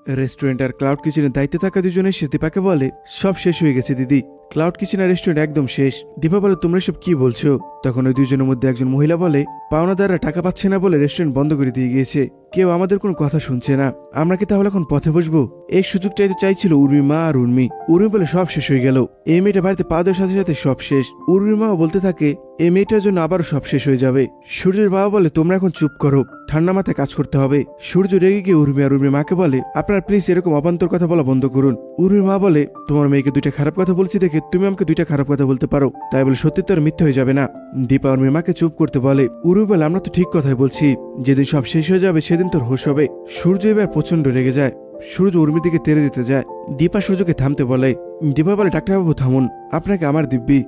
Restaurant আর cloud কিচেনের দায়িত্বে থাকা দুজনে এসে দীপাকে বলে, সব শেষ হয়ে গেছে দিদি, ক্লাউড কিচেন আর রেস্টুরেন্ট একদম শেষ। দীপা বলে, তোমরা সব কি বলছো? তখন ওই দুজনের মধ্যে একজন মহিলা বলে, পাওনাদাররা টাকা পাচ্ছে না বলে রেস্টুরেন্ট বন্ধ করে দিয়ে গিয়েছে, কেউ আমাদের কোনো কথা শুনছে না, আমরা কি তাহলে এখন পথে বসবো? এই সুযোগটাই তো চাইছিল উর্মি মা আর উর্মি বলে সব শেষ হয়ে গেল, এই মেয়েটা বাড়িতে পা দেওয়ার সাথে সাথে সব শেষ। উর্মি মা বলতে থাকে, এই মেয়েটার জন্য আবারও সব শেষ হয়ে যাবে। সূর্যের বাবা বলে, তোমরা এখন চুপ করো, ঠান্ডা মাথায় কাজ করতে হবে। সূর্য রেগে গিয়ে উর্মি আর উর্মির মাকে বলে, আপনারা প্লিজ এরকম অবান্তর কথা বলা বন্ধ করুন। উর্মির মা বলে, তোমার মেয়েকে দুইটা খারাপ কথা বলছি দেখে তুমি আমাকে দুইটা খারাপ কথা বলতে পারো, তাই বলে সত্যি তো আর মিথ্যে হয়ে যাবে না। দীপা উর্মির মাকে চুপ করতে বলে। উর্মি বলে, আমরা তো ঠিক কথাই বলছি, যেদিন সব শেষ হয়ে যাবে সেদিন তোর হোশ হবে। সূর্য এবার প্রচন্ড রেগে যায়, সূর্য উর্মির দিকে তেড়ে যেতে যায়। দীপা সূর্যকে থামতে বলে। দীপা বলে, ডাক্তারবাবু থামুন, আপনাকে আমার দিব্যি,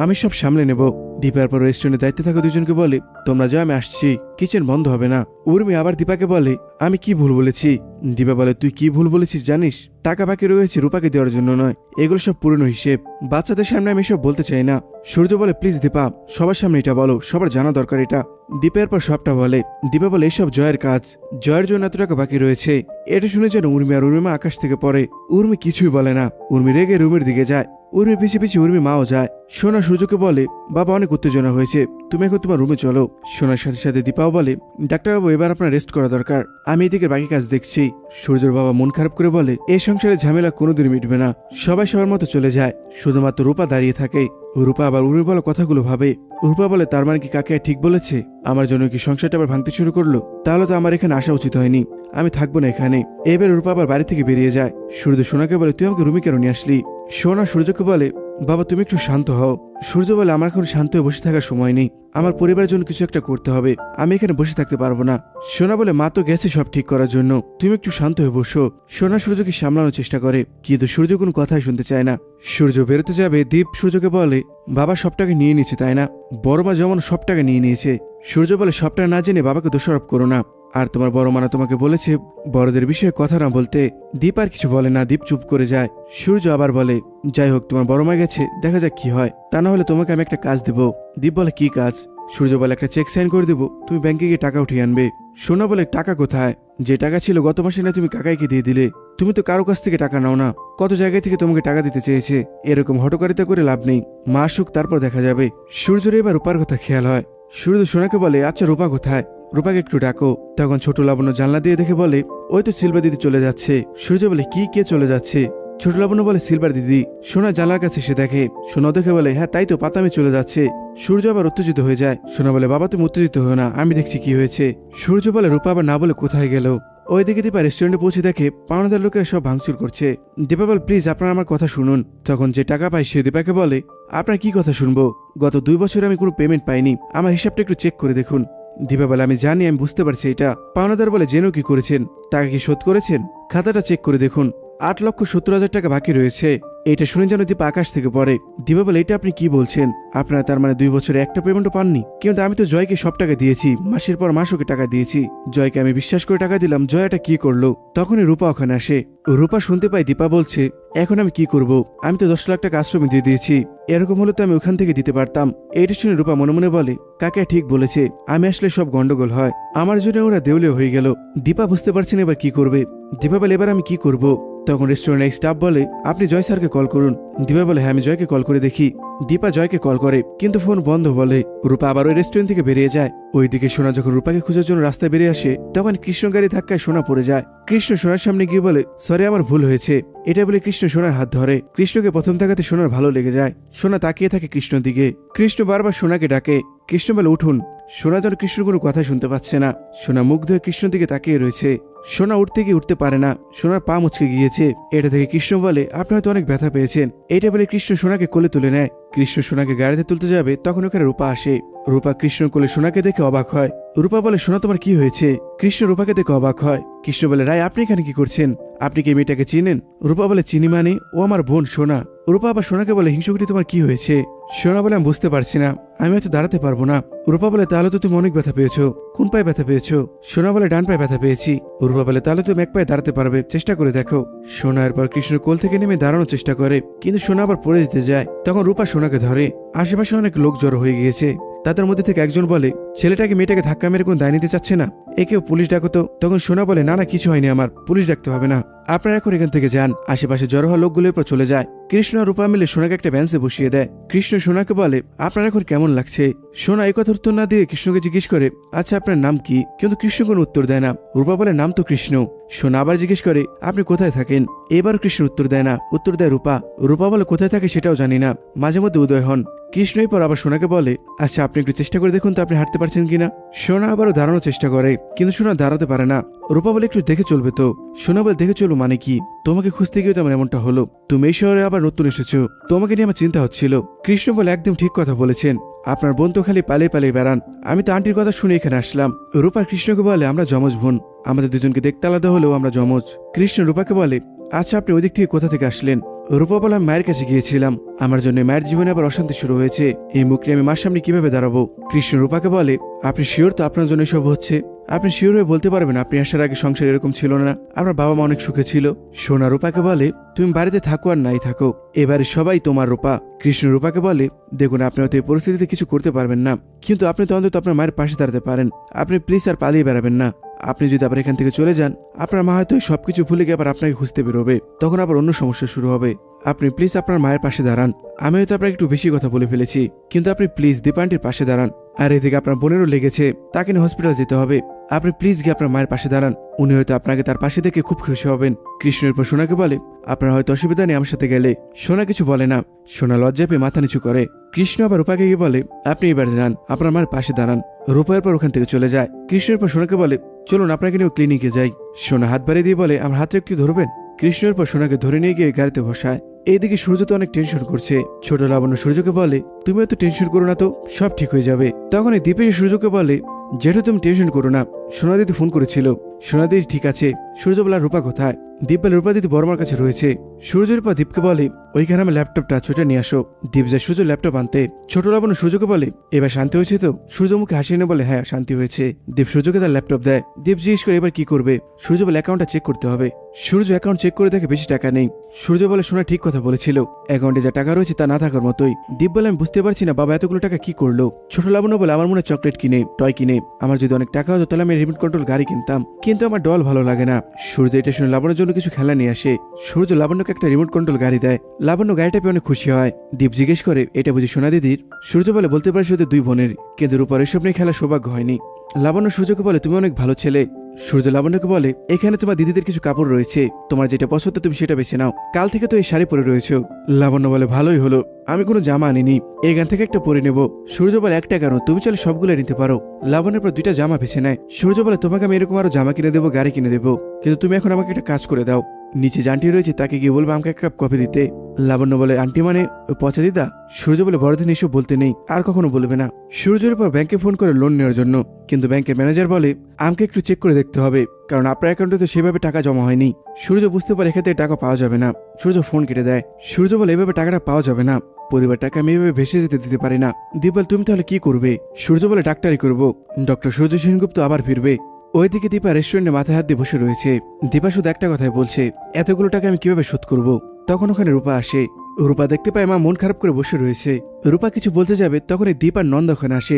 আমি সব সামলে নেব। দীপার পর রেস্টুরেন্টের দায়িত্বে থাকা দুজনকে বলে, তোমরা যাও, আমি আসছি, কিচেন বন্ধ হবে না। উর্মি আবার দীপাকে বলে, আমি কি ভুল বলেছি? দীপা বলে, তুই কি ভুল বলেছিস জানিস? টাকা বাকি রয়েছে রূপাকে দেওয়ার জন্য নয়, এগুলো সব পুরনো হিসেব, বাচ্চাদের সামনে আমি এসব বলতে চাই না। সূর্য বলে, প্লিজ দীপা, সবার সামনে এটা বলো, সবার জানা দরকার এটা। দীপের পর সবটা বলে। দীপা বলে, এসব জয়ের কাজ, জয়ের জন্য এত টাকা বাকি রয়েছে। এটা শুনে যেন উর্মি আর উর্মিমা আকাশ থেকে পড়ে। উর্মি কিছুই বলে না, উর্মি রেগে রুমের দিকে যায়। উর্মি পিছিয়ে পিছিয়ে উর্মি মাও যায়। সোনা সূর্যকে বলে, বাবা অনেক উত্তেজনা হয়েছে, তুমি এখন তোমার রুমে চলো। সোনার সাথে সাথে দীপাও বলে, ডাক্তারবাবু এবার আপনার রেস্ট করা দরকার, আমি এদিকে বাকি কাজ দেখছি। সূর্যের বাবা মন খারাপ করে বলে, এই সংসারে ঝামেলা কোনোদিন মিটবে না, সবাই সবার মতো চলে যায়, শুধুমাত্র রূপা দাঁড়িয়ে থাকে। রূপা আবার উর্মি বলা কথাগুলো ভাবে। রূপা বলে, তার মানে কি কাকে ঠিক বলেছে? আমার জন্য কি সংসারটা আবার ভাঙতে শুরু করলো? তাহলে তো আমার এখানে আসা উচিত হয়নি, আমি থাকবো না এখানে। এবার রূপা আবার বাড়ি থেকে বেরিয়ে যায়। সূর্য সোনাকে বলে, তুই আমাকে রুমে কেন নিয়ে আসলি? সোনা সূর্যকে বলে, বাবা তুমি একটু শান্ত হও। সূর্য বলে, আমার এখন শান্ত হয়ে বসে থাকার সময় নেই, আমার পরিবারের জন্য কিছু একটা করতে হবে, আমি এখানে বসে থাকতে পারবো না। সোনা বলে, মা তো গেছে সব ঠিক করার জন্য, তুমি একটু শান্ত হয়ে বসো। সোনা সূর্যকে সামলানোর চেষ্টা করে, কিন্তু সূর্য কোনো কথাই শুনতে চায় না। সূর্য বেরোতে যাবে, দীপ সূর্যকে বলে, বাবা সব টাকা নিয়ে নিয়েছে তাই না? বড় মা যেমন সব টাকা নিয়ে নিয়েছে। সূর্য বলে, সব টাকা না জেনে বাবাকে দোষারোপ করো না, আর তোমার বড় মানা তোমাকে বলেছে বড়দের বিষয়ে কথা না বলতে। দীপ আর কিছু বলে না, দীপ চুপ করে যায়। সূর্য আবার বলে, যাই হোক তোমার বড় মা গেছে, দেখা যাক কি হয়, তা না হলে তোমাকে আমি একটা কাজ দেব। দীপ বলে, কি কাজ? সূর্য বলে, একটা চেক সাইন করে দেবো, তুমি ব্যাংকে গিয়ে টাকা উঠিয়ে আনবে। সোনা বলে, টাকা কোথায়? যে টাকা ছিল গত মাসে না তুমি কাকাইকে দিয়ে দিলে, তুমি তো কারো কাছ থেকে টাকা নাও না, কত জায়গায় থেকে তোমাকে টাকা দিতে চেয়েছে, এরকম হটকারিতা করে লাভ নেই, মা আসুক তারপর দেখা যাবে। সূর্যের এবার রূপার কথা খেয়াল হয়। সূর্য সোনাকে বলে, আচ্ছা রূপা কোথায়? রূপাকে একটু ডাকো। তখন ছোট লাবণ্য জানলা দিয়ে দেখে বলে, ওই তো সিলভার দিদি চলে যাচ্ছে। সূর্য বলে, কি কে চলে যাচ্ছে? ছোট লাবণ্য বলে, সিলভার দিদি। সোনা জানলার কাছে এসে দেখে, সোনা দেখে বলে, হ্যাঁ তাই তো, পাতামি চলে যাচ্ছে। সূর্য আবার উত্তেজিত হয়ে যায়। সোনা বলে, বাবা তুমি উত্তেজিত হও না, আমি দেখছি কি হয়েছে। সূর্য বলে, রূপা আবার না বলে কোথায় গেল? ওইদিকে দীপা রেস্টুরেন্টে পৌঁছে দেখে পাওনাদার লোকেরা সব ভাঙচুর করছে। দীপা বলে, প্লিজ আপনারা আমার কথা শুনুন। তখন যে টাকা পায় সে দীপাকে বলে, আপনার কি কথা শুনবো? গত 2 বছরে আমি কোনো পেমেন্ট পাইনি, আমার হিসাবটা একটু চেক করে দেখুন। দীপা বলে, আমি জানি, আমি বুঝতে পারছি এটা। পাওনাদার বলে, জেনেও কি করেছেন? টাকা কি শোধ করেছেন? খাতাটা চেক করে দেখুন, 8,70,000 টাকা বাকি রয়েছে। এটা শুনে যেন দীপা আকাশ থেকে পড়ে। দীপা বলে, এটা আপনি কি বলছেন? আপনারা তার মানে 2 বছরে একটা পেমেন্টও পাননি? কিন্তু আমি তো জয়কে সব টাকা দিয়েছি, মাসের পর মাস ওকে টাকা দিয়েছি, জয়কে আমি বিশ্বাস করে টাকা দিলাম, জয় এটা কি করলো? তখনই রূপা ওখানে আসে। রূপা শুনতে পাই দীপা বলছে, এখন আমি কি করব? আমি তো 10 লাখ টাকা আশ্রমে দিয়ে দিয়েছি, এরকম হলে তো আমি ওখান থেকে দিতে পারতাম। এইটা শুনে রূপা মনে মনে বলে, কাকে ঠিক বলেছে, আমি আসলে সব গন্ডগোল হয়, আমার জন্য ওরা দেউলে হয়ে গেল। দীপা বুঝতে পারছেন এবার কি করবে। দীপা বলে, এবার আমি কি করব? তখন রেস্টুরেন্টের স্টাফ বলে, আপনি জয় স্যারকে কল করুন। দীপা বলে, হ্যাঁ আমি জয়কে কল করে দেখি। দীপা জয়কে কল করে, কিন্তু ফোন বন্ধ বলে। রূপা আবার ওই রেস্টুরেন্ট থেকে বেরিয়ে যায়। ওইদিকে সোনা যখন রূপাকে খোঁজার জন্য রাস্তায় বেরিয়ে আসে, তখন কৃষ্ণ গাড়ি ধাক্কায় সোনা পড়ে যায়। কৃষ্ণ সোনার সামনে গিয়ে বলে, সরি আমার ভুল হয়েছে। এটা বলে কৃষ্ণ সোনার হাত ধরে। কৃষ্ণকে প্রথম তাকাতে সোনার ভালো লেগে যায়। সোনা তাকিয়ে থাকে কৃষ্ণর দিকে। কৃষ্ণ বারবার সোনাকে ডাকে। কৃষ্ণ বলে, উঠুন। সোনা যেন কৃষ্ণ কোনো কথা শুনতে পাচ্ছে না। সোনা মুগ্ধ হয়ে কৃষ্ণর দিকে তাকিয়ে রয়েছে। সোনা উঠতে গিয়ে উঠতে পারে না, সোনার পা মুচকে গিয়েছে। এটা থেকে কৃষ্ণ বলে, আপনি হয়তো অনেক ব্যথা পেয়েছেন। এটা বলে কৃষ্ণ সোনাকে কোলে তুলে নেয়। কৃষ্ণ সোনাকে গাড়িতে তুলতে যাবে, তখন ওখানে রূপা আসে। রূপা কৃষ্ণ কোলে সোনাকে দেখে অবাক হয়। রূপা বলে, সোনা তোমার কি হয়েছে? কৃষ্ণ রূপাকে দেখে অবাক হয়। কৃষ্ণ বলে, রায় আপনি এখানে কি করছেন? আপনি কি মেয়েটাকে চিনেন? রূপা বলে, চিনি মানে, ও আমার বোন সোনা। রূপা আবার সোনাকে বলে, হিংসুকুটি তোমার কি হয়েছে? সোনা বলে, আমি বুঝতে পারছি না, আমি হয়তো দাঁড়াতে পারবো না। রূপা বলে, তাহলে তো তুমি অনেক ব্যথা পেয়েছো। কোন পায়ে ব্যথা পেয়েছো? সোনা বলে, ডান পায়ে ব্যথা পেয়েছি। রূপা বলে, তাহলে তুমি এক পায়ে দাঁড়াতে পারবে, চেষ্টা করে দেখো। সোনা এরপর কৃষ্ণের কোল থেকে নেমে দাঁড়ানোর চেষ্টা করে, কিন্তু সোনা আবার পড়ে যেতে যায়। তখন রূপা সোনাকে ধরে। আশেপাশে অনেক লোক জড়ো হয়ে গিয়েছে। তাদের মধ্যে থেকে একজন বলে, ছেলেটাকে মেয়েটাকে ধাক্কা মেরে কোনো দায় নিতে চাচ্ছে না, একেও পুলিশ ডাকো তো। তখন সোনা বলে, না না কিছু হয়নি আমার, পুলিশ ডাকতে হবে না। আপনারা এখন এখান থেকে যান। আশেপাশে জড়ো হওয়া লোকগুলোর পর চলে যায়। কৃষ্ণ আর রূপা মিলে সোনাকে একটা বেঞ্চে বসিয়ে দেয়। কৃষ্ণ সোনাকে বলে, আপনার এখন কেমন লাগছে? সোনা এই কথার উত্তর না দিয়ে কৃষ্ণকে জিজ্ঞেস করে, আচ্ছা আপনার নাম কি? কিন্তু কৃষ্ণ কোনো উত্তর দেয় না। রূপা বলে, নাম তো কৃষ্ণ। সোনা আবার জিজ্ঞেস করে, আপনি কোথায় থাকেন? এবার কৃষ্ণ উত্তর দেয় না, উত্তর দেয় রূপা। রূপা বলে, কোথায় থাকে সেটাও জানি না, মাঝে মধ্যে উদয় হন। কৃষ্ণই পর আবার সোনাকে বলে, আচ্ছা আপনি একটু চেষ্টা করে দেখুন তো আপনি হাঁটতে পারছেন কিনা। সোনা আবারও দাঁড়ানোর চেষ্টা করে, কিন্তু সোনা দাঁড়াতে পারে না। রূপা বলে, একটু দেখে চলবে তো। সোনা বলে, দেখে চলবো মানে কি? তোমাকে খুঁজতে গিয়ে তো আমার এমনটা হলো। তুমি এই শহরে আবার নতুন এসেছো, তোমাকে নিয়ে আমার চিন্তা হচ্ছিল। কৃষ্ণ বলে, একদম ঠিক কথা বলেছেন, আপনার বোন তো খালি পালিয়ে পালিয়ে বেড়ান। আমি তো আন্টির কথা শুনে এখানে আসলাম। রূপা কৃষ্ণকে বলে, আমরা যমজ বোন, আমাদের দুজনকে দেখতে আলাদা হলেও আমরা যমজ। কৃষ্ণ রূপাকে বলে, আচ্ছা আপনি ওই দিক থেকে কোথা থেকে আসলেন? রূপা বলে, আমি মায়ের কাছে গিয়েছিলাম, আমার জন্য মায়ের জীবনে আবার অশান্তি শুরু হয়েছে, এই মুখ নিয়ে আমি মার সামনে কিভাবে দাঁড়াবো? কৃষ্ণ রূপাকে বলে, আপনি শিওর তো আপনার জন্য সব হচ্ছে? আপনি শিওর হয়ে বলতে পারবেন আপনি আসার আগে সংসার এরকম ছিল না? আপনার বাবা মা অনেক সুখে ছিল। সোনা রূপাকে বলে, তুমি বাড়িতে থাকো আর নাই থাকো, এবারে সবাই তোমার। রূপা কৃষ্ণ রূপাকে বলে, দেখুন আপনি হয়তো এই পরিস্থিতিতে কিছু করতে পারবেন না, কিন্তু আপনি তো অন্তত আপনার মায়ের পাশে দাঁড়াতে পারেন। আপনি প্লিজ আর পালিয়ে বেড়াবেন না। আপনি যদি আবার এখান থেকে চলে যান, আপনার মা হয়তো সবকিছু ভুলে গিয়ে আবার আপনাকে খুঁজতে বেরোবে, তখন আবার অন্য সমস্যা শুরু হবে। আপনি প্লিজ আপনার মায়ের পাশে দাঁড়ান। আমি হয়তো আপনাকে একটু বেশি কথা বলে ফেলেছি, কিন্তু আপনি প্লিজ দীপান্টির পাশে দাঁড়ান। আর এদিকে আপনার বোনেরও লেগেছে, তাকে নিয়ে হসপিটাল যেতে হবে, আপনি প্লিজ গিয়ে আপনার মায়ের পাশে দাঁড়ান, উনি হয়তো আপনাকে তার পাশে দেখে খুব খুশি হবেন। কৃষ্ণের পর সোনাকে বলে, আপনার হয়তো অসুবিধা নেই আমার সাথে গেলে। সোনা কিছু বলে না, সোনা লজ্জা পেয়ে মাথা নিচু করে। কৃষ্ণ আবার রূপাকে গিয়ে বলে, আপনি এবার যান, আপনার মায়ের পাশে দাঁড়ান। রূপার পর ওখান থেকে চলে যায়। কৃষ্ণের পর সোনাকে বলে, চলুন আপনাকে নিয়ে ক্লিনিকে যাই। সোনা হাত বাড়িয়ে দিয়ে বলে, আমার হাতে একটু ধরবেন? কৃষ্ণের পর সোনাকে ধরে নিয়ে গিয়ে গাড়িতে বসায়। এইদিকে সূর্য তো অনেক টেনশন করছে। ছোট লাবণ্য সূর্যকে বলে, তুমি এত টেনশন করো না তো, সব ঠিক হয়ে যাবে। তখন এই দীপেশ সূর্যকে বলে, যেটা তুমি টেনশন করো না, সোনাদিদি ফোন করেছিল, সোনাদিদি ঠিক আছে। সূর্য বলে, রূপা কোথায়? দীপ বলে, রূপা দিদি বর্মার কাছে রয়েছে। সূর্যের পর দীপকে বলে, ওইখানে আমার ল্যাপটপটা ছোটা নিয়ে আসো। দীপ যায় সূর্য ল্যাপটপ আনতে। ছোট লাবণ্য সূর্যকে বলে, এবার শান্তি হয়েছে তো? সূর্য মুখে হাসি এনে বলে, হ্যাঁ শান্তি হয়েছে। দীপ সূর্যকে তার ল্যাপটপ দেয়। দীপ জিজ্ঞেস করে, এবার কি করবে? সূর্য বলে, অ্যাকাউন্টটা চেক করতে হবে। সূর্য অ্যাকাউন্ট চেক করে দেখে বেশি টাকা নেই। সূর্য বলে, সোনা ঠিক কথা বলেছিল, অ্যাকাউন্টে যা টাকা রয়েছে তা না থাকার মতোই। দীপ বলে, আমি বুঝতে পারছি না বাবা এতগুলো টাকা কি করলো। ছোট লাবণ্য বলে, আমার মনে চকলেট কিনে, টয় কিনে, আমার যদি অনেক টাকা হতো তাহলে আমি রিমোট কন্ট্রোল গাড়ি কিনতাম, কিন্তু আমার ডল ভালো লাগে না। সূর্য এটা শুনে লাবণ্যের জন্য কিছু খেলা নিয়ে আসে। সূর্য লাবণ্যকে একটা রিমোট কন্ট্রোল গাড়ি দেয়। লাবণ্য গাড়িটা পেয়ে অনেক খুশি হয়। দীপ জিজ্ঞেস করে, এটা বুঝি সোনা দিদির? সূর্য বলে, বলতে পারে শুধু দুই বোনের, কিন্তু রূপার এসব নিয়ে খেলার সৌভাগ্য হয়নি। লাবণ্য সূর্যকে বলে, তুমি অনেক ভালো ছেলে। সূর্য লাবণ্যকে বলে, এখানে তোমার দিদিদের কিছু কাপড় রয়েছে, তোমার যেটা পছন্দ তুমি সেটা বেছে নাও, কাল থেকে তো এই শাড়ি পরে রয়েছে। লাবণ্য বলে, ভালোই হলো, আমি কোনো জামা আনিনি, এখান থেকে একটা পরে নেব। সূর্য বলে, একটা কেন, তুমি চলে সবগুলো নিতে পারো। লাবণ্যের পর দুইটা জামা বেছে নেয়। সূর্য বলে, তোমাকে আমি এরকম আরো জামা কিনে দেবো, গাড়ি কিনে দেবো, কিন্তু তুমি এখন আমাকে একটা কাজ করে দাও, নিচে যে আন্টি রয়েছে তাকে গিয়ে বলবো আমাকে এক কাপ কফি দিতে। লাবণ্য বলে, আন্টি মানে পচা দিদা? সূর্য বলে, বড়দিন এসব বলতে নেই, আর কখনো বলবে না। সূর্যের পর ব্যাংকে ফোন করে লোন নেওয়ার জন্য, কিন্তু ব্যাংকের ম্যানেজার বলে, আমাকে একটু চেক করে দেখতে হবে, কারণ আপনার অ্যাকাউন্টে তো সেভাবে টাকা জমা হয়নি। সূর্য বুঝতে পারে এক্ষেত্রে টাকা পাওয়া যাবে না। সূর্য ফোন কেটে দেয়। সূর্য বলে, এভাবে টাকাটা পাওয়া যাবে না, পরিবার টাকা আমি এভাবে ভেসে যেতে দিতে পারি না। দীপ বলে, তুমি তাহলে কি করবে? সূর্য বলে, ডাক্তারি করবো। ডক্টর সূর্য সেনগুপ্ত আবার ফিরবে। ওইদিকে দীপা রেস্টুরেন্টে মাথায় হাত দিয়ে বসে রয়েছে। দীপা শুধু একটা কথাই বলছে, এতগুলো টাকা আমি কিভাবে শোধ করব? তখন ওখানে রূপা আসে। রূপা দেখতে পায় মা মন খারাপ করে বসে রয়েছে। রূপা কিছু বলতে যাবে, তখন এই দীপ আর নন্দ ওখানে আসে।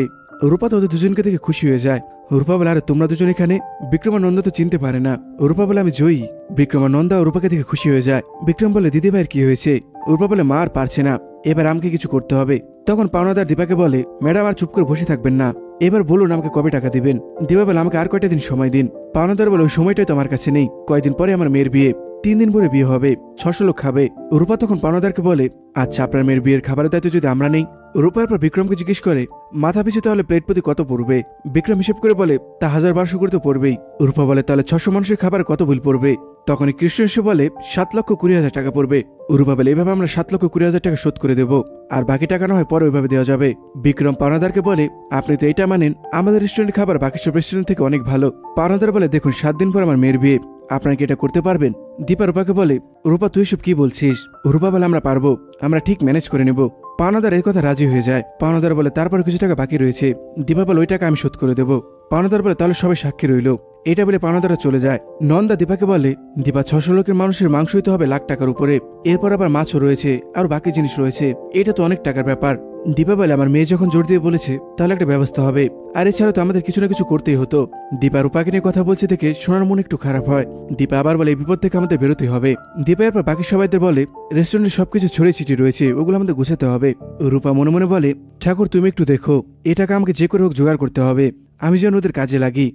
রূপা তো ওদের দুজনকে দেখে খুশি হয়ে যায়। রূপা বলে, আরে তোমরা দুজন এখানে? বিক্রমানন্দ তো চিনতে পারে না। রূপা বলে, আমি জয়ী। বিক্রমানন্দা ও রূপাকে দেখে খুশি হয়ে যায়। বিক্রম বলে, দিদি ভাইয়ের কি হয়েছে? রূপা বলে, মা আর পারছে না, এবার আমাকে কিছু করতে হবে। তখন পাওনাদার দীপাকে বলে, ম্যাডাম আর চুপ করে বসে থাকবেন না, এবার বলুন আমাকে কবে টাকা দিবেন। দীপা বলে, আমাকে আর কয়টা দিন সময় দিন। পাওনাদার বলে, ওই সময়টাই তো আমার কাছে নেই, কয়দিন পরে আমার মেয়ের বিয়ে, 3 দিন পরে বিয়ে হবে, 600 লোক খাবে। রূপা তখন পাওনাদারকে বলে, আচ্ছা আপনার মেয়ের বিয়ের খাবারের দায়িত্ব যদি আমরা নেই। রূপার পর বিক্রমকে জিজ্ঞেস করে, মাথা পিছু তাহলে প্লেট প্রতি কত পড়বে? বিক্রম হিসেব করে বলে, তা 1000-1200 করে তো পড়বেই। রূপা বলে, তাহলে 600 মানুষের খাবার কত বিল পড়বে? তখনই কৃষ্ণ এসে বলে, 7,20,000 টাকা পড়বে। রূপা বলে, এভাবে আমরা 7,20,000 টাকা শোধ করে দেবো, আর বাকি টাকা না হয় পরে ওইভাবে দেওয়া যাবে। বিক্রম পাওনাদারকে বলে, আপনি তো এটা মানেন আমাদের রেস্টুরেন্টের খাবার বাকি সব রেস্টুরেন্ট থেকে অনেক ভালো। পাওনাদার বলে, দেখুন 7 দিন পর আমার মেয়ের বিয়ে, আপনারা কি এটা করতে পারবেন? দীপা রূপাকে বলে, রূপা তুই সব কি বলছিস? রূপা বলে, আমরা পারবো, আমরা ঠিক ম্যানেজ করে নেব। পাওনাদার এই কথা রাজি হয়ে যায়। পাওনাদার বলে, তারপর কিছু টাকা বাকি রয়েছে। দীপা বলে, ওই টাকা আমি শোধ করে দেবো। পাওনাদার বলে, তাহলে সবাই সাক্ষী রইল। এটা বলে পাওনাদাররা চলে যায়। নন্দা দীপাকে বলে, দীপা 600 লোকের মানুষের মাংস হইতে হবে লাখ টাকার উপরে, এরপর আবার মাছও রয়েছে আর বাকি জিনিস রয়েছে, এটা তো অনেক টাকার ব্যাপার। দীপা বলে আমার মেয়ে যখন জোর দিয়ে বলেছে তাহলে একটা ব্যবস্থা হবে, আর এছাড়া তো আমাদের কিছু না কিছু করতেই হতো। দীপা রূপাকে নিয়ে কথা বলছে দেখে সোনার মন একটু খারাপ হয়। দীপা আবার বলে এই বিপদ থেকে আমাদের বেরোতে হবে। দীপা এরপর বাকি সবাইদের বলে রেস্টুরেন্টে সবকিছু ছড়িয়ে ছিটিয়ে রয়েছে, ওগুলো আমাদের গুছাতে হবে। রূপা মনে মনে বলে ঠাকুর তুমি একটু দেখো, এ টাকা আমাকে যে করে হোক জোগাড় করতে হবে, আমি যেন ওদের কাজে লাগি।